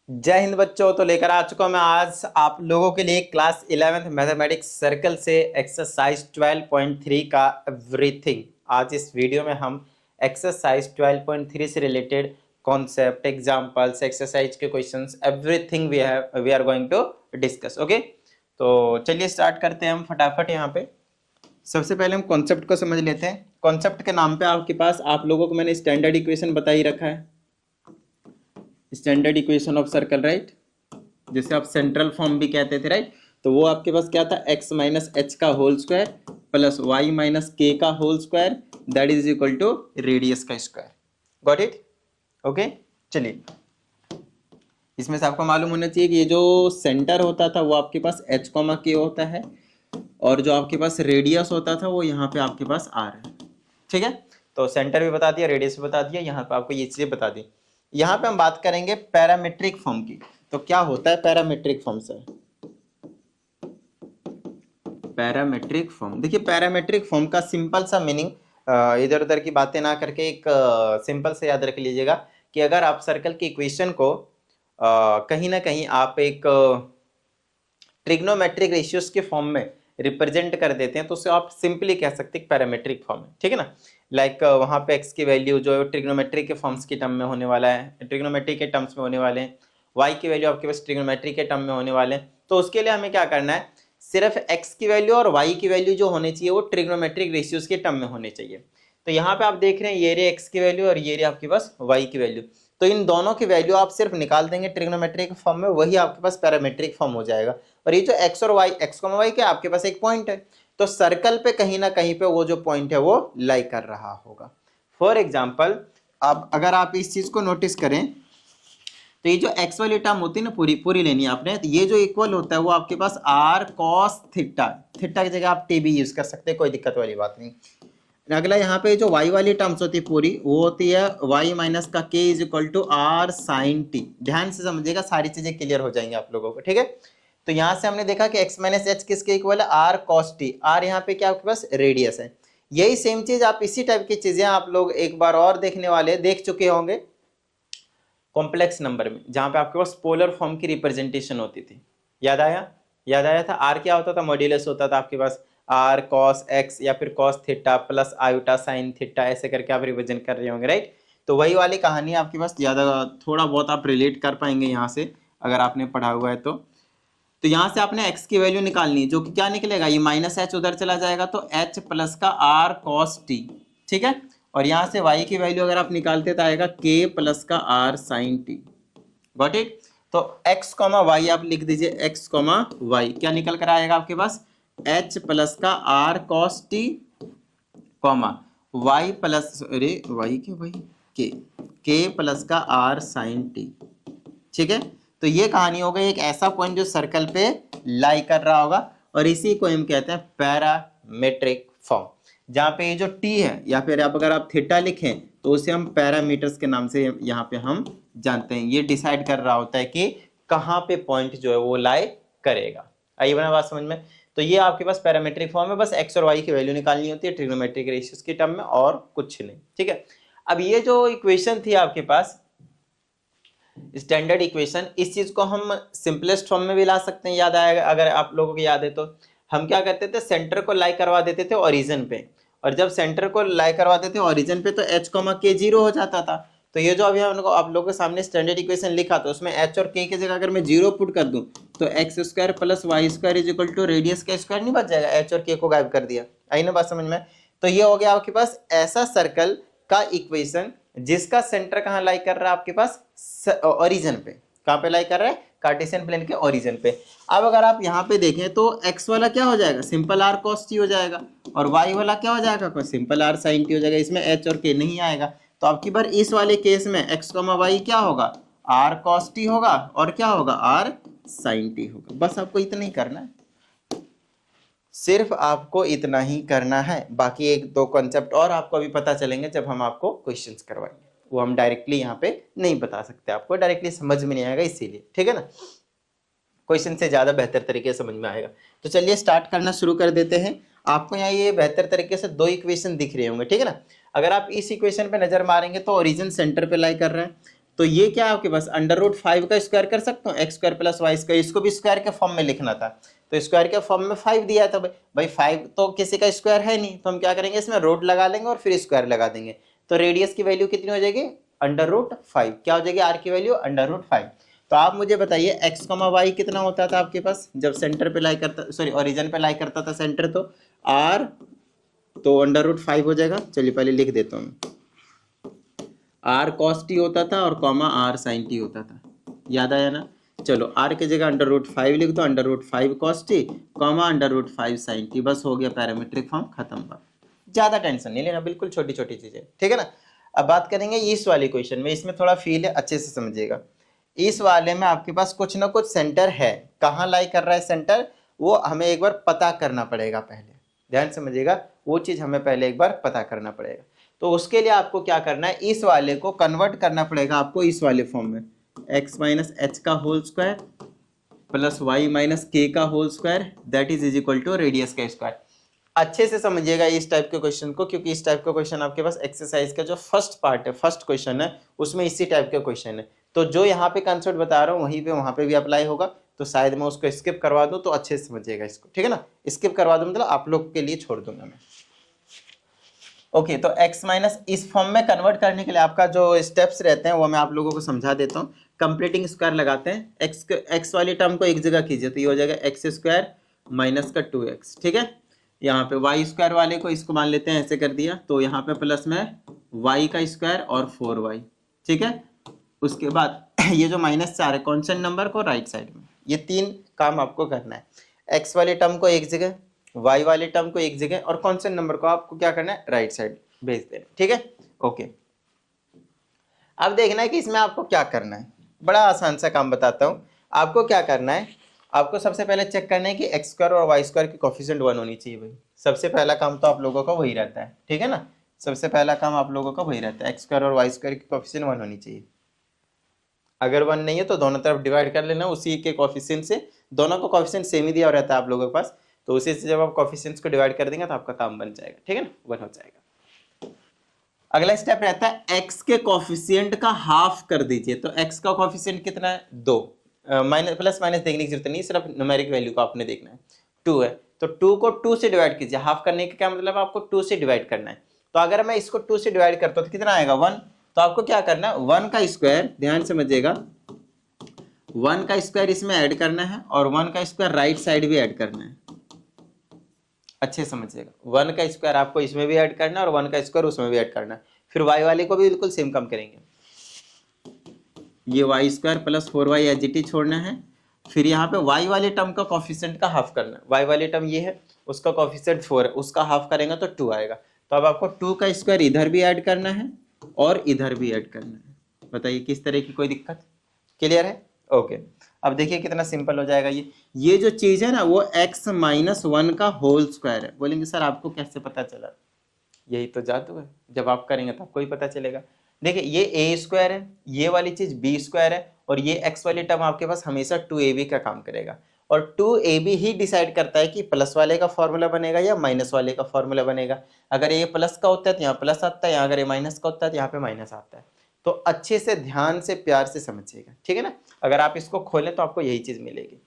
जय हिंद बच्चों। तो लेकर आ चुका हूं मैं आज आप लोगों के लिए क्लास 11th मैथमेटिक्स सर्कल से एक्सरसाइज 12.3 का एवरीथिंग। आज इस वीडियो में हम एक्सरसाइज 12.3 से रिलेटेड कॉन्सेप्ट, एग्जांपल्स, एक्सरसाइज के questions, everything we are going to discuss. Okay, तो चलिए स्टार्ट करते हैं हम फटाफट। यहाँ पे सबसे पहले हम कॉन्सेप्ट को समझ लेते हैं। कॉन्सेप्ट के नाम पे आपके पास आप लोगों को मैंने स्टैंडर्ड इक्वेशन बता ही रखा है, standard equation of circle, right, जिसे आप सेंट्रल फॉर्म भी कहते थे, राइट। तो वो आपके पास क्या था, x माइनस एच का whole square plus y minus k का whole square that is equal to radius का स्क्वायर। Got it? ओके, चलिए इसमें से आपको मालूम होना चाहिए कि ये जो सेंटर होता था वो आपके पास h कॉमा के होता है, और जो आपके पास रेडियस होता था वो यहाँ पे आपके पास r है। ठीक है, तो सेंटर भी बता दिया, रेडियस भी बता दिया, यहाँ पे आपको ये चीजें बता दी। यहाँ पे हम बात करेंगे पैरामीट्रिक फॉर्म की। तो क्या होता है पैरामीट्रिक फॉर्म से? पैरामीट्रिक फॉर्म, देखिए पैरामीट्रिक फॉर्म का सिंपल सा मीनिंग, इधर उधर की बातें ना करके एक सिंपल से याद रख लीजिएगा कि अगर आप सर्कल की इक्वेशन को कहीं ना कहीं आप एक ट्रिग्नोमेट्रिक रेशियोज के फॉर्म में रिप्रेजेंट कर देते हैं तो उसे आप सिंपली कह सकते हैं पैरामीट्रिक फॉर्म है। ठीक है ना, लाइक वहाँ पे x की वैल्यू जो ट्रिग्नोमेट्रिक के फॉर्म्स के टर्म में होने वाला है, ट्रिग्नोमेट्रिक के टर्म्स में होने वाले हैं, y की वैल्यू आपके पास ट्रिग्नोमेट्रिक के टर्म में होने वाले हैं। तो उसके लिए हमें क्या करना है, सिर्फ x की वैल्यू और y की वैल्यू जो होनी चाहिए वो ट्रिग्नोमेट्रिक रेशियोज के टर्म में होने चाहिए। तो यहाँ पे आप देख रहे हैं ये रे x की वैल्यू और ये रे आपके पास y की वैल्यू, तो इन दोनों की वैल्यू आप सिर्फ निकाल देंगे ट्रिग्नोमेट्रिक फॉर्म में, वही आपके पास पैरामीट्रिक फॉर्म हो जाएगा। और ये जो x और y, x, y क्या आपके पास एक पॉइंट है, तो सर्कल पे कहीं ना कहीं पे वो जो पॉइंट है वो लाई कर रहा होगा। फॉर एग्जाम्पल, अब अगर आप इस चीज को नोटिस करें तो ये जो एक्स वाली टर्म होती है ना, पूरी पूरी लेनी है आपने, तो ये जो इक्वल होता है वो आपके पास आर कॉस थीटा, थीटा की जगह आप टी भी यूज कर सकते हैं, कोई दिक्कत वाली बात नहीं। अगला यहाँ पे जो y वाली टर्म्स होती है पूरी, वो होती है y माइनस का k is equal to r sign t. ध्यान से समझिएगा, सारी चीजें क्लियर हो जाएंगी आप लोगों को। ठीक है, तो यहाँ से हमने देखा कि x माइनस एच किसके इक्वल है, आर कॉस टी। आर यहाँ पे क्या आपके पास रेडियस है। यही सेम चीज आप इसी टाइप की चीजें आप लोग एक बार और देखने वाले, देख चुके होंगे कॉम्प्लेक्स नंबर में, जहां पे आपके पास पोलर फॉर्म की रिप्रेजेंटेशन होती थी। याद आया? याद आया था। आर क्या होता था, मॉड्यूलस होता था आपके पास आर कॉस एक्स या फिर cos theta plus iota sine theta, ऐसे करके आप रिप्रेजेंट कर रहे होंगे, राइट। तो वही वाली कहानी आपके पास, ज्यादा थोड़ा बहुत आप रिलेट कर पाएंगे यहाँ से अगर आपने पढ़ा हुआ है तो यहाँ से आपने x की वैल्यू निकालनी है, जो कि क्या निकलेगा, ये माइनस एच उधर चला जाएगा तो h प्लस का r cos t। ठीक है, और यहाँ से y की वैल्यू अगर आप निकालते तो आएगा k प्लस का r sin t। Got it? तो x कॉमा y आप लिख दीजिए, x कॉमा y क्या निकल कर आएगा आपके पास, h प्लस का r cos t comma y plus, अरे y के वही k प्लस का r sin t। ठीक है, तो ये कहानी हो गई एक ऐसा पॉइंट जो सर्कल पे लाई कर रहा होगा, और इसी को हम कहते हैं पैरामीट्रिक फॉर्म, जहां पे ये जो t है या फिर आप अगर आप थीटा लिखें तो उसे हम पैरामीटर्स के नाम से यहाँ पे हम जानते हैं। ये डिसाइड कर रहा होता है कि कहाँ पे पॉइंट जो है वो लाई करेगा। आइए बना बात समझ में। तो ये आपके पास पैरामीट्रिक फॉर्म है, बस x और y की वैल्यू निकालनी होती है ट्रिग्नोमेट्रिक रेशियोज के टर्म में, और कुछ नहीं। ठीक है, अब ये जो इक्वेशन थी आपके पास स्टैंडर्ड इक्वेशन, इस चीज को हम सिंपलेस्ट फॉर्म में भी ला सकते हैं। याद आएगा अगर आप लोगों को याद है तो हम क्या करते थे, सेंटर को लाई करवा देते थे ओरिजिन पे, और जब सेंटर को लाई करवाते थे ओरिजिन पे तो h कॉमा के जीरो हो जाता था। तो ये जो अभी हम लोग आप लोगों के सामने स्टैंडर्ड इक्वेशन लिखा तो उसमें h और k की जगह अगर मैं जीरो पुट कर दूं तो x square plus y square is equal to radius का स्क्वायर नहीं बच जाएगा, h और k को गायब कर दिया। आई ना बात समझ में? तो ये हो गया आपके पास ऐसा सर्कल का इक्वेशन जिसका सेंटर कहाँ लाई कर रहा है आपके पास, ओरिजिन पे। कहाँ पे लाई कर रहा है, कार्टेशियन प्लेन के ओरिजिन पे। अब अगर आप यहाँ पे देखें तो x वाला क्या हो जाएगा, सिंपल r cos t हो जाएगा, और y वाला क्या हो जाएगा, सिंपल r sin t हो जाएगा। इसमें h और k नहीं आएगा, तो आपकी बार इस वाले केस में x, y क्या होगा, r cos t होगा, और क्या होगा, r sin t होगा। बस आपको इतना ही करना है, सिर्फ आपको इतना ही करना है। बाकी एक दो कॉन्सेप्ट और आपको अभी पता चलेंगे जब हम आपको क्वेश्चंस करवाएंगे, वो हम डायरेक्टली यहाँ पे नहीं बता सकते, आपको डायरेक्टली समझ में नहीं आएगा इसीलिए। ठीक है ना, क्वेश्चन से ज्यादा बेहतर तरीके से समझ में आएगा। तो चलिए स्टार्ट करना शुरू कर देते हैं। आपको यहाँ ये बेहतर तरीके से दो इक्वेशन दिख रहे होंगे। ठीक है ना, अगर आप इस इक्वेशन पे नजर मारेंगे तो ओरिजिन सेंटर पे लाई कर रहा है, तो ये क्या है आपके पास √5 का स्क्वायर कर सकता हूँ, x square plus y square, इसको भी स्क्वायर के फॉर्म में लिखना था, तो स्क्वायर के फॉर्म में 5 दिया था भाई 5 तो किसी का स्क्वायर है नहीं, तो हम क्या करेंगे इसमें रूट लगा लेंगे और फिर स्क्वायर लगा देंगे, तो रेडियस की वैल्यू कितनी हो जाएगी √5, क्या हो जाएगी आर की वैल्यू √5। तो आप मुझे बताइए x, y कितना होता था आपके पास जब सेंटर पे लाई करता, सॉरी ओरिजिन पे लाई करता था सेंटर, तो r तो √5 हो जाएगा। चलिए पहले लिख देता हूँ, r cos t होता था और कॉमा r sin t होता था, याद आया ना। चलो r की जगह √5 लिख दो, √5 cos t comma √5 sin t, बस हो गया पैरामीट्रिक फॉर्म, खत्म बात, ज्यादा टेंशन नहीं लेना, बिल्कुल छोटी छोटी चीजें, ठीक है ना। अब बात करेंगे इस वाली क्वेश्चन में, इसमें थोड़ा फील है, अच्छे से समझिएगा। इस वाले में आपके पास कुछ ना कुछ सेंटर है, कहाँ लाई कर रहा है सेंटर, वो हमें एक बार पता करना पड़ेगा, पहले ध्यान समझिएगा, वो चीज हमें पहले एक बार पता करना पड़ेगा। तो उसके लिए आपको क्या करना है, इस वाले को कन्वर्ट करना पड़ेगा आपको इस वाले फॉर्म में, x माइनस एच का whole square plus y minus k का whole square that is equal to radius का स्क्वायर। अच्छे से समझिएगा इस टाइप के क्वेश्चन को, क्योंकि इस टाइप का क्वेश्चन आपके पास एक्सरसाइज का जो फर्स्ट पार्ट है, फर्स्ट क्वेश्चन है, उसमें इसी टाइप के क्वेश्चन है। तो जो यहाँ पे कंसेप्ट बता रहा हूँ वहीं पे वहाँ पे भी अप्लाई होगा, तो शायद मैं उसको स्किप करवा दूँ तो अच्छे से समझिएगा इसको, ठीक है ना। स्किप करवा दूँ मतलब आप लोग के लिए छोड़ दूंगा मैं। ओके, तो x माइनस इस फॉर्म में कन्वर्ट करने के लिए आपका जो स्टेप्स रहते हैं वो मैं आप लोगों को समझा देता हूँ। कंप्लीटिंग स्क्वायर लगाते हैं, x वाली टर्म को एक जगह कीजिए, तो ये हो जाएगा x स्क्वायर माइनस का 2x, ठीक है। यहाँ पे y स्क्वायर वाले को इसको मान लेते हैं, ऐसे कर दिया, तो यहाँ पे प्लस में y का स्क्वायर और 4y, ठीक है। उसके बाद ये जो -4 है कॉन्स्टेंट नंबर को राइट साइड में, ये 3 काम आपको करना है, x वाले टर्म को एक जगह, y वाले टर्म को एक जगह, और कॉन्स्टेंट नंबर को आपको क्या करना है राइट साइड भेज देना, ठीक है। ओके, अब देखना है कि इसमें आपको क्या करना है, बड़ा आसान सा काम बताता हूँ। आपको क्या करना है, आपको सबसे पहले चेक करना है कि एक्स स्क्वायर और वाई स्क्वायर की कोफिशिएंट 1 होनी चाहिए भाई, सबसे पहला काम तो आप लोगों का वही रहता है, ठीक है ना। सबसे पहला काम आप लोगों का वही रहता है, एक्स स्क्वायर और वाई स्क्वायर की कोफिशिएंट 1 होनी चाहिए। अगर 1 नहीं है तो दोनों तरफ डिवाइड कर लेना उसी के कोफिशिएंट से, दोनों को कोफिशिएंट सेम ही दिया रहता है आप लोगों के पास, तो उसी से जब आप कोफिशिएंट्स को डिवाइड कर देंगे तो आपका काम बन जाएगा, ठीक है ना, 1 हो जाएगा। अगला स्टेप रहता है x के कोफिशिएंट का हाफ कर दीजिए, तो x का कोफिशिएंट कितना है 2, माइनस प्लस माइनस देखने की जरूरत नहीं, सिर्फ न्यूमेरिक वैल्यू को आपने देखना है, 2 है, तो 2 को 2 से डिवाइड कीजिए, हाफ करने का क्या मतलब आपको 2 से डिवाइड करना है। तो अगर मैं इसको 2 से डिवाइड करता हूँ तो कितना आएगा 1, तो आपको क्या करना है 1 का स्क्वायर, ध्यान समझिएगा, 1 का स्क्वायर इसमें ऐड करना है और 1 का स्क्वायर राइट साइड भी ऐड करना है, अच्छे समझिएगा, 1 का स्क्वायर आपको इसमें भी ऐड करना है और 1 का स्क्वायर उसमें भी ऐड करना है। फिर y वाले को भी बिल्कुल सेम काम करेंगे, ये y square plus 4y as it is छोड़ना है, फिर यहाँ पे y वाले टर्म का कोफिशिएंट का हाफ करना है, y वाले टर्म ये है, उसका कोफिशिएंट 4 है, उसका हाफ करेंगे तो 2 आएगा, तो अब आपको 2 का स्क्वायर इधर भी ऐड करना है और इधर भी ऐड करना है। बताइए किस तरह की कोई दिक्कत, क्लियर है। ओके, अब देखिए कितना सिंपल हो जाएगा, ये जो चीज है ना वो x माइनस 1 का होल स्क्वायर है। बोलेंगे सर आपको कैसे पता चला, यही तो जादू है, जब आप करेंगे तो आपको ही पता चलेगा। देखिए ये a स्क्वायर है, ये वाली चीज b स्क्वायर है, और ये x वाली टर्म आपके पास हमेशा 2ab का काम करेगा, और 2ab ही डिसाइड करता है कि प्लस वाले का फॉर्मूला बनेगा या माइनस वाले का फॉर्मूला बनेगा। अगर ये प्लस का होता है तो यहाँ प्लस आता है, यहाँ अगर ये माइनस का होता है तो यहाँ पे माइनस आता है। तो अच्छे से ध्यान से प्यार से समझिएगा, ठीक है ना, अगर आप इसको खोलें तो आपको यही चीज मिलेगी।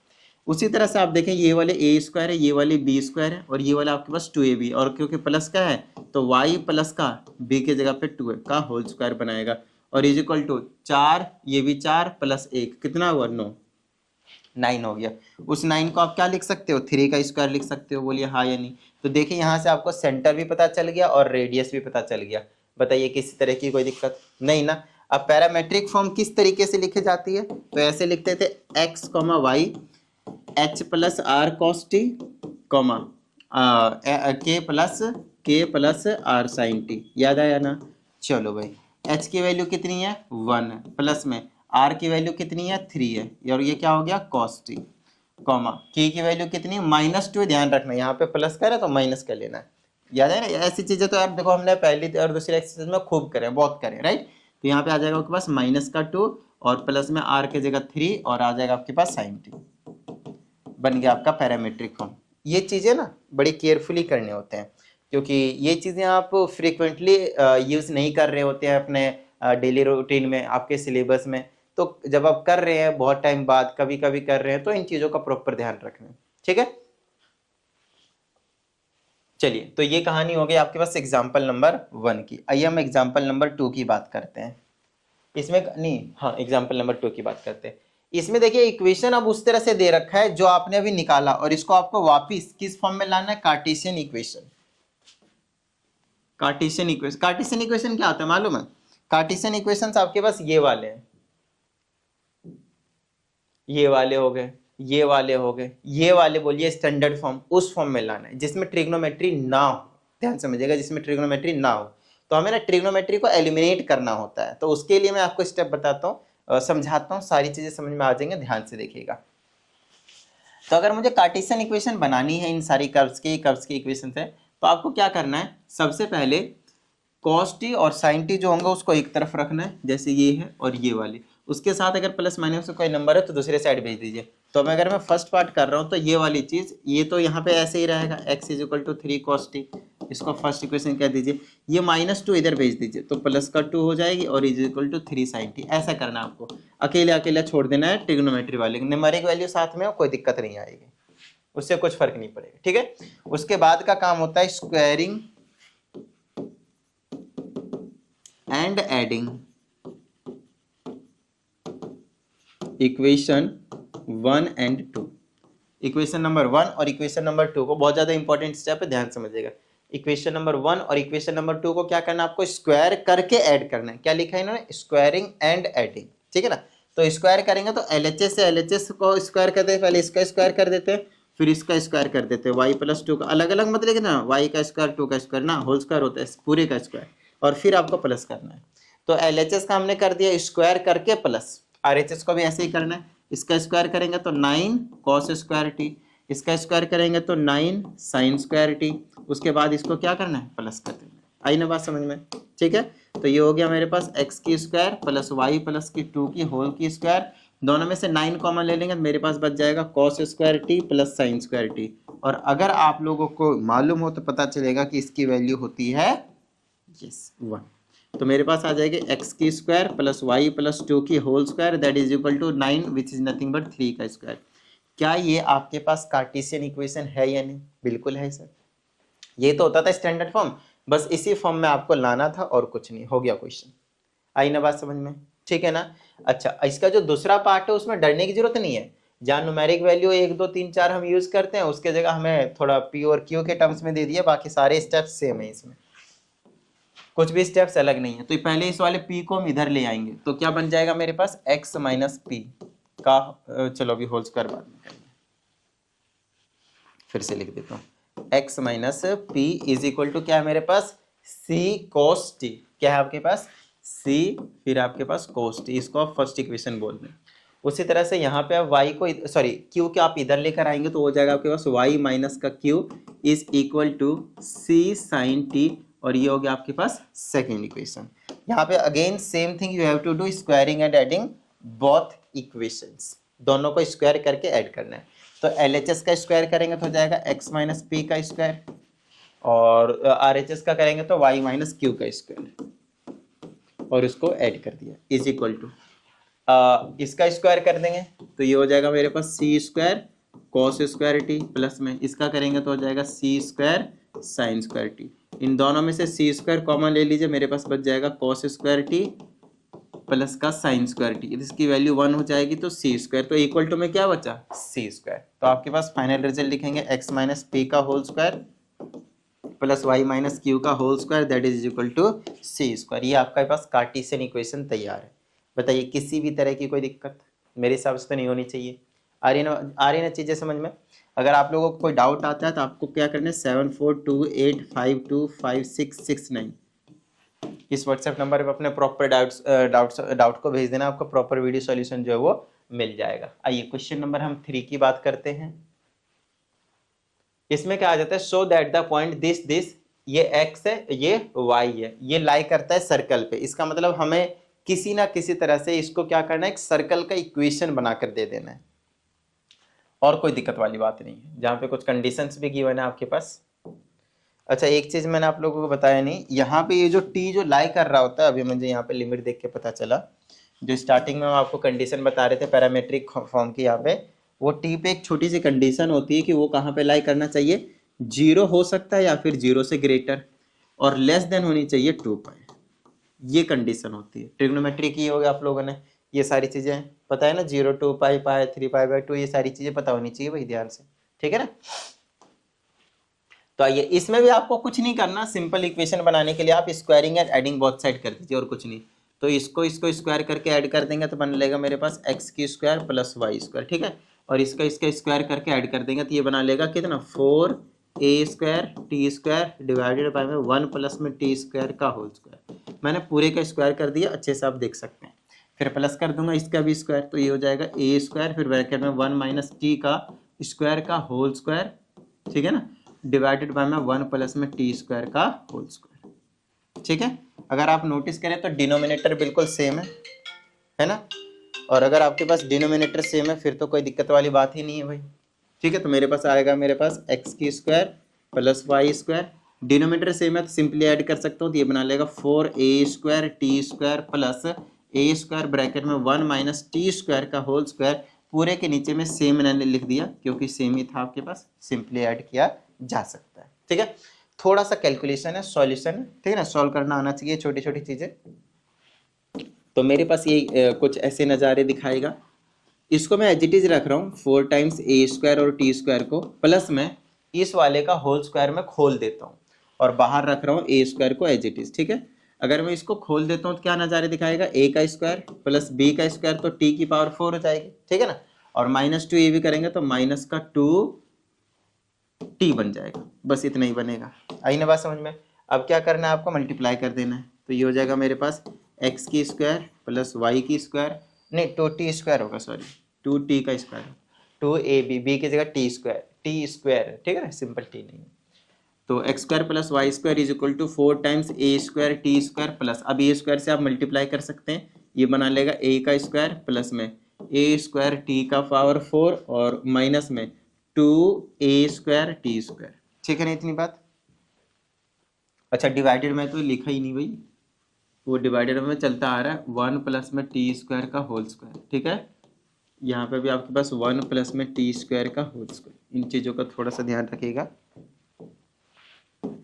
उसी तरह से आप देखें ये वाले a स्क्वायर है, ये वाले b स्क्वायर है, और ये वाला आपके पास 2ab, और क्योंकि प्लस का है तो y प्लस का b के जगह पे 2 का होल स्क्वायर बनाएगा, और इज इक्वल टू 4, ये भी 4 प्लस 1 कितना हुआ 9 हो गया। उस 9 को आप क्या लिख सकते हो, 3 का स्क्वायर लिख सकते हो, बोलिए हाँ या नहीं। तो देखिए यहाँ से आपको सेंटर भी पता चल गया और रेडियस भी पता चल गया। बताइए किसी तरह की कोई दिक्कत नहीं ना। अब पैरामेट्रिक फॉर्म किस तरीके से लिखी जाती है, तो ऐसे लिखते थे x, y h plus r cos t, comma k plus r sign t, याद आया ना। चलो भाई h की वैल्यू कितनी है 1 है, प्लस में r की वैल्यू कितनी है 3 है, और ये क्या हो गया कॉस टी, कॉमा k की वैल्यू कितनी है -2, ध्यान रखना यहाँ पे प्लस करे तो माइनस कर लेना है, याद है ना। ऐसी चीजें तो यार देखो हमने पहली और दूसरी एक्सरसाइज में खूब करे, बहुत करे, राइट। तो यहाँ पे आ जाएगा आपके पास -2 और प्लस में r की जगह 3 और आ जाएगा आपके पास साइन टी, बन गया आपका पैरामेट्रिक फॉर्म। ये चीज़ें ना बड़ी केयरफुली करने होते हैं, क्योंकि ये चीज़ें आप फ्रीक्वेंटली यूज़ नहीं कर रहे होते हैं अपने डेली रूटीन में, आपके सिलेबस में। तो जब आप कर रहे हैं बहुत टाइम बाद, कभी कभी कर रहे हैं, तो इन चीजों का प्रॉपर ध्यान रखना। ठीक है, चलिए, तो ये कहानी हो गई आपके पास एग्जाम्पल नंबर 1 की। आइए हम एग्जाम्पल नंबर 2 की बात करते हैं। इसमें नहीं, हाँ, एग्जाम्पल नंबर 2 की बात करते हैं। इसमें देखिए इक्वेशन अब उस तरह से दे रखा है जो आपने अभी निकाला, और इसको आपको वापिस किस फॉर्म में लाना है? Cartesian equation. Cartesian equation, Cartesian equation क्या होता है मालूम है? कार्टेशियन इक्वेशंस आपके पास ये वाले हैं, ये वाले हो गए, ये वाले हो गए, ये वाले बोलिए स्टैंडर्ड फॉर्म, उस फॉर्म में लाना है जिसमें ट्रिग्नोमेट्री ना हो। ध्यान समझिएगा, जिसमें ट्रिग्नोमेट्री ना हो। तो हमें ना ट्रिग्नोमेट्री को एलिमिनेट करना होता है। तो उसके लिए मैं आपको स्टेप बताता हूँ, समझाता हूँ, सारी चीजें समझ में आ जाएंगे, ध्यान से देखिएगा। तो अगर मुझे कार्टेशियन इक्वेशन बनानी है इन सारी कर्व्स की इक्वेशन से, तो आपको क्या करना है? सबसे पहले cos t और sin t जो होंगे उसको एक तरफ रखना है, जैसे ये है और ये वाले। उसके साथ अगर प्लस माइनस का कोई नंबर है तो दूसरे साइड भेज दीजिए। तो अगर मैं फर्स्ट पार्ट कर रहा हूँ तो ये वाली चीज, ये तो यहाँ पे ऐसे ही रहेगा, x = 3 cos t, इसको फर्स्ट इक्वेशन कह दीजिए। ये -2 इधर भेज दीजिए तो प्लस का 2 हो जाएगी, और = 3 sin t। ऐसा करना आपको, अकेले अकेला छोड़ देना है ट्रिग्नोमेट्री वाले, न्यूमेरिक वैल्यू साथ में हो, कोई दिक्कत नहीं आएगी, उससे कुछ फर्क नहीं पड़ेगा। ठीक है, उसके बाद का काम होता है squaring and adding equation 1 and 2। Equation number 1 और इक्वेशन नंबर 2 को, बहुत ज्यादा इंपॉर्टेंट स्टेप है, ध्यान समझिएगा। इक्वेशन नंबर 1 और इक्वेशन नंबर 2 को क्या करना है? आपको स्क्वायर करके ऐड करना है। क्या लिखा है इन्होंने? Squaring and adding. ठीक है ना? तो स्क्वायर करेंगे तो LHS से LHS को स्क्वायर करते हैं, पहले इसका स्क्वायर कर देते हैं, फिर इसका स्क्वायर कर देते हैं। y + 2 का अलग अलग मत लिखना, y का स्क्वायर 2 का स्क्वायर ना, होल स्क्वायर होता है पूरे का स्क्वायर, और फिर आपको प्लस करना है। तो LHS का हमने कर दिया स्क्वायर करके प्लस, RHS को भी ऐसे ही करना है। इसका स्क्वायर करेंगे तो 9 cos स्क्वायर t, इसका स्क्वायर करेंगे तो 9 sin स्क्वायर t। उसके बाद इसको क्या करना है? प्लस कर देना है। आई ना बात समझ में? ठीक है, तो ये हो गया मेरे पास x की स्क्वायर प्लस y प्लस की 2 की होल की स्क्वायर। दोनों में से 9 कॉमन ले लेंगे तो मेरे पास बच जाएगा cos square t plus sin square t। और अगर आप लोगों को मालूम हो तो पता चलेगा कि इसकी वैल्यू होती है 1। तो मेरे पास आ जाएगी x की स्क्वायर प्लस y प्लस 2 की whole square, that is equal to 9 which is nothing but 3 का स्क्वायर। क्या ये आपके पास कार्टेशियन इक्वेशन है या नहीं? बिल्कुल है सर। ये तो होता था स्टैंडर्ड फॉर्म, बस इसी फॉर्म में आपको लाना था और कुछ नहीं। हो गया क्वेश्चन? आई ना बात समझ में? ठीक है ना? अच्छा, इसका जो दूसरा पार्ट है उसमें डरने की जरूरत नहीं है। जहाँ न्यूमेरिक वैल्यू 1 2 3 4 हम यूज करते हैं, उसके जगह हमें थोड़ा p और q के टर्म्स में दे दिया, बाकी सारे स्टेप्स सेम है, इसमें कुछ भी स्टेप्स अलग नहीं है। तो पहले इस वाले p को हम इधर ले आएंगे, तो क्या बन जाएगा मेरे पास? x - p का, चलो अभी होल स्क्वायर बाद में करेंगे, फिर से लिख देता हूँ। x - p is equal to क्या है मेरे पास? c cos t। क्या है आपके पास? c, फिर आपके पास cos t, इसको आप फर्स्ट इक्वेशन बोल दें। उसी तरह से यहाँ पे आप y को, सॉरी q के आप इधर लेकर आएंगे तो हो जाएगा आपके पास y - का q is equal to c sin t, और ये हो गया आपके पास सेकेंड इक्वेशन। यहाँ पे again same thing you have to do, squaring and adding both equations, दोनों को स्क्वायर करके ऐड करना है। तो LHS का स्क्वायर करेंगे तो हो जाएगा x - p का स्क्वायर, और RHS का करेंगे तो y - q का स्क्वायर, और इसको ऐड कर दिया इज इक्वल टू, इसका स्क्वायर कर देंगे तो ये हो जाएगा मेरे पास c square cos square t, plus में इसका करेंगे तो हो जाएगा c square sin square t। इन दोनों में से c स्क्वायर कॉमन ले लीजिए, मेरे पास बच जाएगा cos स्क्वायर t प्लस का sin स्क्वायर t, इसकी वैल्यू 1 हो जाएगी तो c स्क्वायर, तो इक्वल टू में क्या बचा? c square. तो आपके पास फाइनल रिजल्ट लिखेंगे x - p का whole square plus y - q का whole square, that is equal to c square. ये आपके पास कार्टेशियन इक्वेशन तैयार है। बताइए, किसी भी तरह की कोई दिक्कत मेरे हिसाब से तो नहीं होनी चाहिए। आ रही ना चीजें समझ में? अगर आप लोगों को कोई डाउट आता है तो आपको क्या करना है? 7428525669 इस व्हाट्सएप नंबर पे अपने प्रॉपर डाउट को भेज देना, आपको प्रॉपर वीडियो सॉल्यूशन जो है वो मिल जाएगा। आइए क्वेश्चन नंबर हम 3 की बात करते हैं। इसमें क्या आ जाता है? Show that the point this, ये x है, ये y है, ये लाई करता है सर्कल पे। इसका मतलब हमें किसी ना किसी तरह से इसको क्या करना है? एक सर्कल का इक्वेशन बनाकर दे देना है, और कोई दिक्कत वाली बात नहीं है। जहां पे कुछ कंडीशंस भी गिवन है आपके पास, अच्छा एक चीज मैंने आप लोगों को बताया नहीं, यहाँ पे ये जो टी जो लाई कर रहा होता है, अभी मुझे यहाँ पे लिमिट देख के पता चला, जो स्टार्टिंग में हम आपको कंडीशन बता रहे थे पैरामेट्रिक फॉर्म की, यहाँ पे वो टी पे एक छोटी सी कंडीशन होती है कि वो कहाँ पे लाई करना चाहिए, जीरो हो सकता है या फिर जीरो से ग्रेटर, और लेस देन होनी चाहिए 2 पाई, ये कंडीशन होती है। ट्रिग्नोमेट्री की हो गया आप लोगों ने, ये सारी चीजें पता है ना, 0 2 पाई पाई 3 पाई/2, ये सारी चीजें पता होनी चाहिए भाई ध्यान से, ठीक है ना। तो आइए इसमें भी आपको कुछ नहीं करना, सिंपल इक्वेशन बनाने के लिए आप squaring and adding both side कर दीजिए और कुछ नहीं। तो इसको स्क्वायर करके ऐड कर देंगे तो बन लेगा मेरे पास x² + y², ठीक है। और इसका स्क्वायर करके ऐड कर देंगे तो ये बना लेगा कितना, 4a² t² डिवाइडेड बाय में 1 प्लस में t² का होल स्क्वायर। मैंने पूरे का स्क्वायर कर दिया, अच्छे से आप देख सकते हैं। फिर प्लस कर दूंगा इसका भी स्क्वायर, तो ये हो जाएगा a², फिर ब्रैकेट में 1 - t का स्क्वायर का होल स्क्वायर, ठीक है ना, डिवाइडेड बाय में 1 प्लस में t² का होल स्क्वायर, ठीक है। अगर आप नोटिस करें तो डिनोमिनेटर बिल्कुल सेम है ना, और अगर आपके पास डिनोमिनेटर सेम है फिर तो कोई दिक्कत वाली बात ही नहीं है भाई, ठीक है। तो मेरे पास आएगा मेरे पास x² + y², डिनोमिनेटर सेम है तो सिंपली ऐड कर सकता हूँ, तो ये बना लेगा 4a² t² plus a² bracket में 1 - t² का होल स्क्वायर, पूरे के नीचे में सेम मैंने लिख दिया क्योंकि सेम ही था आपके पास, सिंपली ऐड किया जा सकता है, ठीक है। थोड़ा सा कैलकुलेशन है, सॉल्यूशन है, ठीक है ना, सॉल्व करना आना चाहिए छोटी छोटी चीजें। तो मेरे पास ये कुछ ऐसे नज़ारे दिखाएगा, इसको मैं एज इट इज रख रहा हूँ 4 टाइम्स a² और t² को, प्लस में इस वाले का होल स्क्वायर में खोल देता हूँ और बाहर रख रहा हूँ a² को एज इट इज, ठीक है। अगर मैं इसको खोल देता हूँ तो क्या नज़ारे दिखाएगा, a का स्क्वायर प्लस b का स्क्वायर, तो t की पावर 4 हो जाएगी, ठीक है ना, और -2 ये भी करेंगे तो -2t बन जाएगा, बस इतना ही बनेगा। आई ना बात समझ में। अब क्या करना है आपको, मल्टीप्लाई कर देना है, तो ये हो जाएगा मेरे पास x² + y² नहीं 2t² होगा, सॉरी 2t का स्क्वायर, 2ab, b की जगह t², ठीक है ना, सिंपल t नहीं। तो x² + y² = 4 times a² t² plus, अब a² से आप मल्टीप्लाई कर सकते हैं, ये बना लेगा a का स्क्वायर प्लस में a² t का पावर 4 और माइनस में 2a² t², ठीक है ना इतनी बात। अच्छा डिवाइडेड में तो लिखा ही नहीं भाई, वो डिवाइडेड में चलता आ रहा है 1 प्लस में t² का होल स्क्वायर, ठीक है। यहाँ पे भी आपके पास 1 प्लस में t² का होल स्क्वायर, इन चीज़ों का थोड़ा सा ध्यान रखिएगा।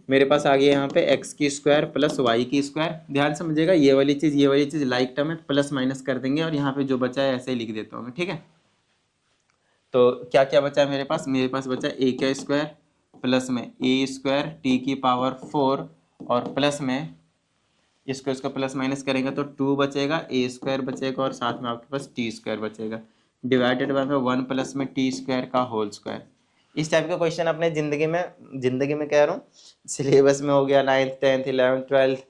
मेरे पास आ गया यहाँ पे x² + y², ध्यान समझिएगा, ये वाली चीज़ लाइक टर्म है, प्लस माइनस कर देंगे और यहाँ पे जो बचा है ऐसे ही लिख देता हूँ मैं, ठीक है। तो क्या क्या बचा है मेरे पास बचा a² प्लस में a² t की पावर 4 और प्लस में इसको प्लस माइनस करेंगे तो 2 बचेगा, a² बचेगा और साथ में आपके पास t² बचेगा, डिवाइडेड बाय 1 प्लस में t² का होल स्क्वायर। इस टाइप का क्वेश्चन अपने जिंदगी में कह रहा हूँ, सिलेबस में हो गया 9th 10th 11th 12th,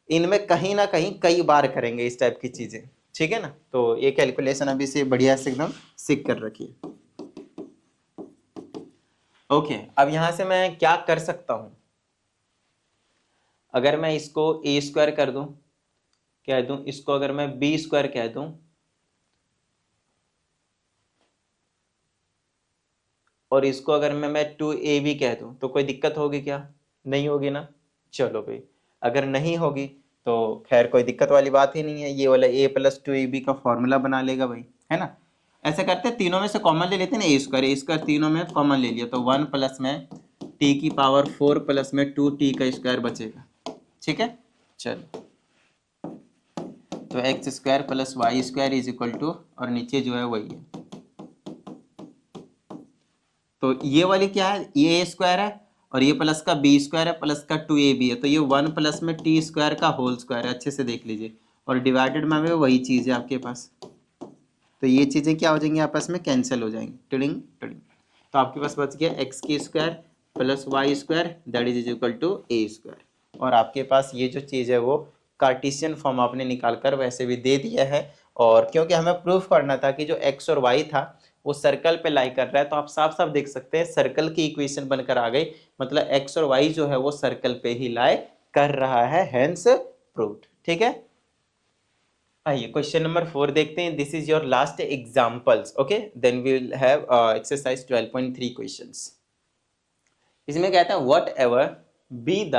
इनमें कहीं ना कहीं कई बार करेंगे इस टाइप की चीजें, ठीक है ना। तो ये कैलकुलेशन अभी से बढ़िया से एकदम सीख कर रखिए। ओके अब यहां से मैं क्या कर सकता हूं, अगर मैं इसको a² कर दूं, कह दूं इसको, अगर मैं b² कह दूं, और इसको अगर मैं 2ab कह दूं, तो कोई दिक्कत होगी क्या, नहीं होगी ना। चलो भाई अगर नहीं होगी तो खैर कोई दिक्कत वाली बात ही नहीं है, ये वाला a + 2ab का फॉर्मूला बना लेगा भाई, है ना। ऐसे करते हैं, तीनों में से कॉमन ले लेते हैं ना, a² तीनों में कॉमन ले लिया तो 1 प्लस में t की पावर 4 प्लस में 2t का स्क्वायर बचेगा, ठीक है। चलो तो x² + y² = और नीचे जो है वही है, तो ये वाली क्या है, ये a² है और ये प्लस का b² है प्लस का 2ab है, तो ये 1 प्लस में t² का होल स्क्वायर है, अच्छे से देख लीजिए, और डिवाइडेड में वही चीज़ है आपके पास, तो ये चीज़ें क्या हो जाएंगी आपस में कैंसिल हो जाएंगी, टिडिंग टिडिंग। तो आपके पास बच गया x² + y² that is equal to a², और आपके पास ये जो चीज़ है वो कार्टेशियन फॉर्म आपने निकाल कर वैसे भी दे दिया है, और क्योंकि हमें प्रूफ करना था कि जो x और y था वो सर्कल पे लाई कर रहा है, तो आप साफ साफ देख सकते हैं सर्कल की इक्वेशन बनकर आ गई, मतलब x और y जो है वो सर्कल पे ही लाई कर रहा है, हेंस प्रूव्ड, ठीक है। आइए क्वेश्चन नंबर 4 देखते हैं, this is your last examples, okay, then we will have exercise 12.3 questions. इसमें कहता है whatever be the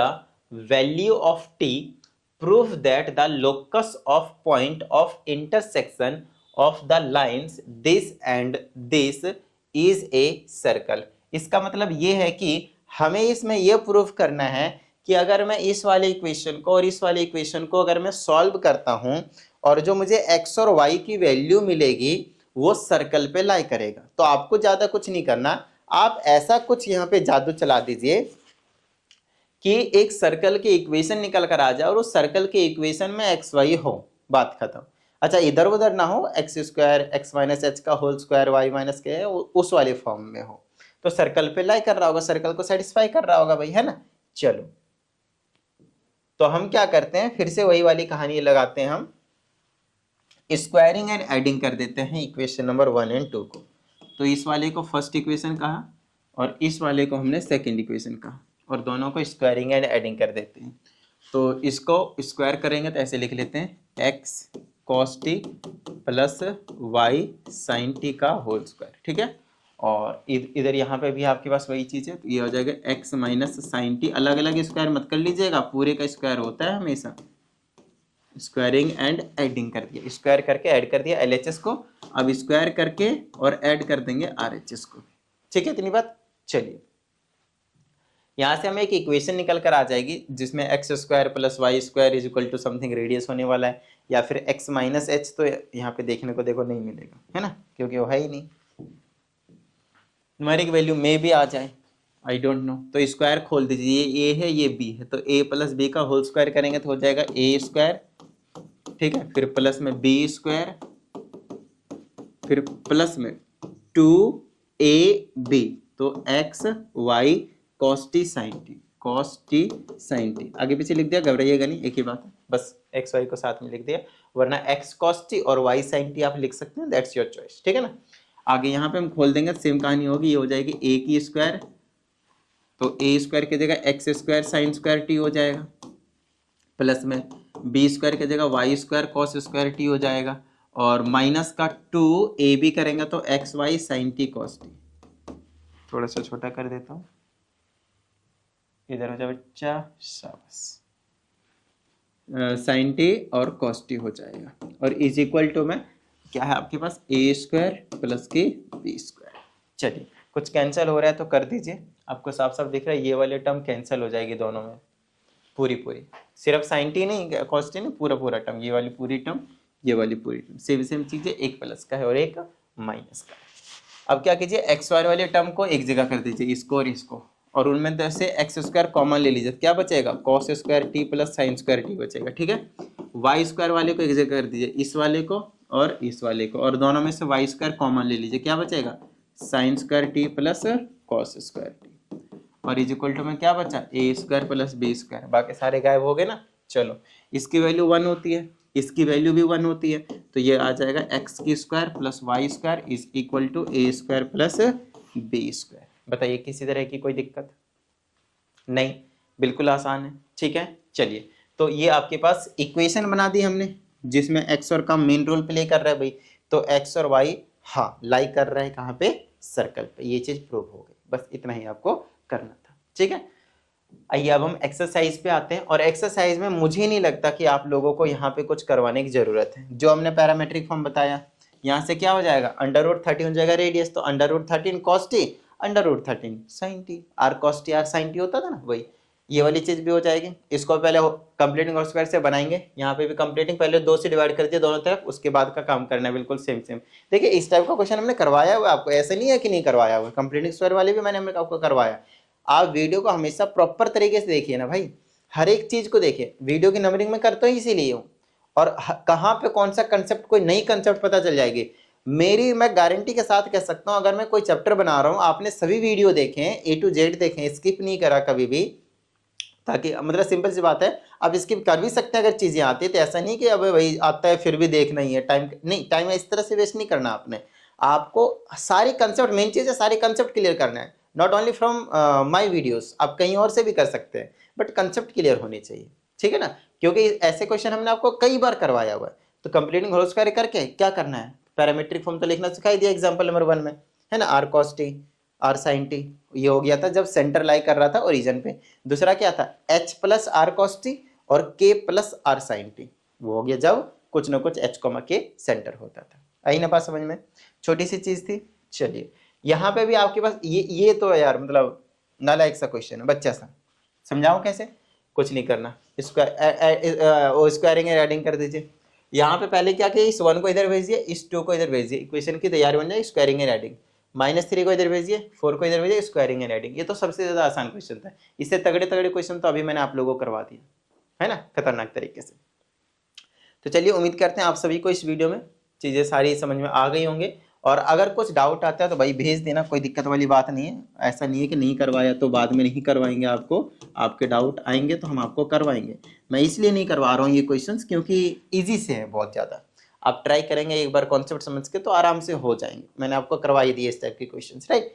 value of t, prove that the locus of point of intersection of the lines this and this is a circle. इसका मतलब ये है कि हमें इसमें यह प्रूव करना है कि अगर मैं इस वाले इक्वेशन को और इस वाले इक्वेशन को अगर मैं सॉल्व करता हूं और जो मुझे x और y की वैल्यू मिलेगी वो सर्कल पे लाई करेगा। तो आपको ज्यादा कुछ नहीं करना, आप ऐसा कुछ यहाँ पे जादू चला दीजिए कि एक सर्कल के इक्वेशन निकल कर आ जाए और उस सर्कल के इक्वेशन में एक्स वाई हो, बात खत्म। अच्छा इधर उधर ना हो, x square x minus h का होल स्क्वायर वाई माइनस के है उस वाले फॉर्म में हो, तो सर्कल पे लाई कर रहा होगा, सर्कल को सेटिस्फाई कर रहा होगा भाई, है ना। चलो तो हम क्या करते हैं, फिर से वही वाली कहानी लगाते हैं, हम स्क्वायरिंग एंड एडिंग कर देते हैं इक्वेशन नंबर 1 एंड 2 को। तो इस वाले को फर्स्ट इक्वेशन कहा और इस वाले को हमने सेकंड इक्वेशन कहा और दोनों को स्क्वायरिंग एंड एडिंग कर देते हैं। तो इसको स्क्वायर करेंगे तो ऐसे लिख लेते हैं x cos t plus y sine t का होल स्क्वायर, ठीक है। और इधर यहाँ पे भी आपके पास वही चीज़ है, तो ये हो जाएगा एक्स माइनस साइन टी। अलग अलग स्क्वायर मत कर लीजिएगा, पूरे का स्क्वायर होता है हमेशा। स्क्वायरिंग एंड एडिंग कर दिया, स्क्वायर करके ऐड कर दिया LHS को, अब स्क्वायर करके और ऐड कर देंगे RHS को, ठीक है। इतनी बात। चलिए यहां से हमें एक इक्वेशन निकल कर आ जाएगी जिसमें x square plus y square is equal to something radius होने वाला है, या फिर एक्स माइनस एच, तो यहाँ पे देखने को देखो नहीं मिलेगा, है ना, क्योंकि वो है ही नहीं। न्यूमेरिक वैल्यू में भी आ जाए, आई डोंट नो, तो स्क्वायर खोल दीजिए, ये A है ये B है, तो A प्लस बी का होल स्क्वायर करेंगे तो हो जाएगा A स्क्वायर, ठीक है, फिर प्लस में B स्क्वायर, फिर प्लस में 2AB, तो x y cos t sine t, cos t sine t, आगे पीछे लिख दिया, घबराइएगा नहीं, एक ही बात है, बस एक्स वाई को साथ में लिख दिया, वरना एक्स कॉस टी और वाई साइन टी आप लिख सकते हैं, दैट्स योर चॉइस, ठीक है ना। आगे यहाँ पे हम खोल देंगे, सेम कहानी होगी, ये हो जाएगी ए की स्क्वायर, तो ए स्क्वायर की जगह x square sine square t हो जाएगा, प्लस में बी स्क्वायर की जगह y square cos square t हो जाएगा, और माइनस का 2AB करेंगे तो x y sine t cos t. थोड़ा सा छोटा कर देता हूँ, इधर हो जाए बच्चा, शाबाश, साइन टी और कॉस टी हो जाएगा, और इज इक्वल टू में क्या है आपके पास ए स्क्वायर प्लस के बी स्क्वायर। चलिए कुछ कैंसिल हो रहा है तो कर दीजिए, आपको साफ साफ दिख रहा है, ये वाले टर्म कैंसिल हो जाएगी दोनों में, पूरी पूरी, सिर्फ साइन टी नहीं कॉस टी नहीं, पूरा पूरा टर्म, ये वाली पूरी टर्म ये वाली पूरी टर्म सेम सेम चीज़ें, एक प्लस का है और एक माइनस का है। अब क्या कीजिए, एक्स वाई वाले टर्म को एक जगह कर दीजिए, इसको और इसको, और उनमें से एक्स स्क्वायर कॉमन ले लीजिए, क्या बचेगा, cos square T plus sign square T बचेगा, ठीक है। वाई स्क्वायर वाले को एक जगह कर दीजिए, इस वाले को और इस वाले को, और दोनों में से वाई स्क्वायर कॉमन ले लीजिए, क्या बचेगा, sign square T plus cos square T, और इज इक्वल टू में क्या बचा, ए स्क्वायर प्लस बी स्क्वायर, बाकी सारे गायब हो गए ना। चलो इसकी वैल्यू 1 होती है, इसकी वैल्यू भी 1 होती है, तो ये आ जाएगा एक्स की square plus y square is equal to a square plus b square. बताइए किसी तरह की कोई दिक्कत नहीं, बिल्कुल आसान है, ठीक है। चलिए तो ये आपके पास इक्वेशन बना दी हमने जिसमें एक्स और का मेन रोल प्ले कर रहा है भाई, तो एक्स और वाई हाँ लाई कर रहा है कहाँ पे, सर्कल पे, ये चीज प्रूव हो गई, बस इतना ही आपको करना था, ठीक है। आइए अब हम एक्सरसाइज पे आते हैं, और एक्सरसाइज में मुझे नहीं लगता कि आप लोगों को यहाँ पे कुछ करवाने की जरूरत है, जो हमने पैरामेट्रिक फॉर्म बताया, यहाँ से क्या हो जाएगा, अंडर रूट 13 हो जाएगा रेडियस, तो under root 13 cos t under root 13 sine t, r cos t r sign t होता था ना, वही ये वाली चीज भी हो जाएगी। इसको पहले कंप्लीटिंग होल स्क्वायर से बनाएंगे, यहाँ पे भी कंप्लीटिंग पहले 2 से डिवाइड कर दिया दोनों तरफ, उसके बाद का काम करना है बिल्कुल सेम सेम। देखिए इस टाइप का क्वेश्चन हमने करवाया हुआ आपको, ऐसे नहीं है कि नहीं करवाया हुआ, कंप्लीटिंग स्क्वायर वाले भी मैंने आपको करवाया। आप वीडियो को हमेशा प्रॉपर तरीके से देखिए ना भाई, हर एक चीज को देखिए, वीडियो की नंबरिंग में करता हूँ इसीलिए हूँ, और कहाँ पे कौन सा कंसेप्ट, कोई नई कंसेप्ट पता चल जाएगी मेरी, मैं गारंटी के साथ कह सकता हूँ, अगर मैं कोई चैप्टर बना रहा हूँ, आपने सभी वीडियो देखें A to Z देखें, स्किप नहीं करा कभी भी, ताकि मतलब सिंपल सी बात है, आप स्किप कर भी सकते हैं अगर चीजें आती है, तो ऐसा नहीं कि अब वही आता है फिर भी देखना ही है, टाइम नहीं, टाइम इस तरह से वेस्ट नहीं करना आपने, आपको सारी कंसेप्ट, मेन चीज है सारे कंसेप्ट क्लियर करना है, not only from my videos, आप कहीं और से भी कर सकते हैं, बट कंसेप्ट क्लियर होने चाहिए, ठीक है ना, क्योंकि ऐसे क्वेश्चन हमने आपको कई बार करवाया हुआ है। तो कंप्लीटिंग होल स्क्वायर करके क्या करना है, पैरामेट्रिक फॉर्म तो लिखना सिखाई दिया एग्जांपल नंबर 1 में, है ना, r cos t r sign t, ये हो गया था जब सेंटर लाई कर रहा था ओरिजिन पे। दूसरा क्या था, h plus r cos t और k plus r sign T, वो हो गया जब कुछ ना कुछ एच कॉमा के सेंटर होता था। आई ना बात समझ में, छोटी सी चीज थी। चलिए यहाँ पे भी आपके पास ये तो यार मतलब नालायक सा क्वेश्चन है, बच्चा सा, समझाऊं कैसे, कुछ नहीं करना, स्क्वायरिंग एडिंग कर दीजिए। यहाँ पे पहले क्या किया, इस 1 को इधर भेजिए, इस 2 को इधर भेजिए, इक्वेशन की तैयारी बन जाए स्क्वायरिंग एंड एडिंग। -3 को इधर भेजिए, 4 को इधर भेजिए, स्क्वायरिंग एंड एडिंग। ये तो सबसे ज्यादा आसान क्वेश्चन था, इससे तगड़े तगड़े क्वेश्चन तो अभी मैंने आप लोगों को करवा दिया है ना, खतरनाक तरीके से। तो चलिए उम्मीद करते हैं आप सभी को इस वीडियो में चीजें सारी समझ में आ गई होंगे, और अगर कुछ डाउट आता है तो भाई भेज देना, कोई दिक्कत वाली बात नहीं है। ऐसा नहीं है कि नहीं करवाया तो बाद में नहीं करवाएंगे आपको, आपके डाउट आएंगे तो हम आपको करवाएंगे। मैं इसलिए नहीं करवा रहा हूँ ये क्वेश्चंस क्योंकि ईजी से है बहुत ज़्यादा, आप ट्राई करेंगे एक बार कॉन्सेप्ट समझ के तो आराम से हो जाएंगे। मैंने आपको करवा ही दिए इस टाइप के क्वेश्चन, राइट।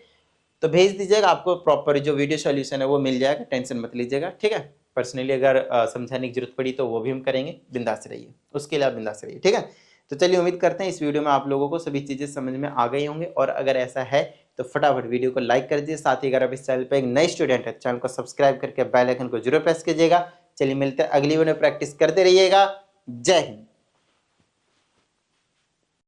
तो भेज दीजिएगा, आपको प्रॉपर जो वीडियो सॉल्यूशन है वो मिल जाएगा, टेंशन मत लीजिएगा, ठीक है। पर्सनली अगर समझाने की जरूरत पड़ी तो वो भी हम करेंगे, बिंदास रहिए, उसके लिए आप बिंदास रहिए, ठीक है। तो चलिए उम्मीद करते हैं इस वीडियो में आप लोगों को सभी चीज़ें समझ में आ गई होंगे, और अगर ऐसा है तो फटाफट वीडियो को लाइक कर दीजिए। साथ ही अगर आप इस चैनल पर एक नए स्टूडेंट है, चैनल को सब्सक्राइब करके बेल आइकन को जरूर प्रेस कीजिएगा। चलिए मिलते हैं अगली वीडियो में, प्रैक्टिस करते रहिएगा। जय हिंद।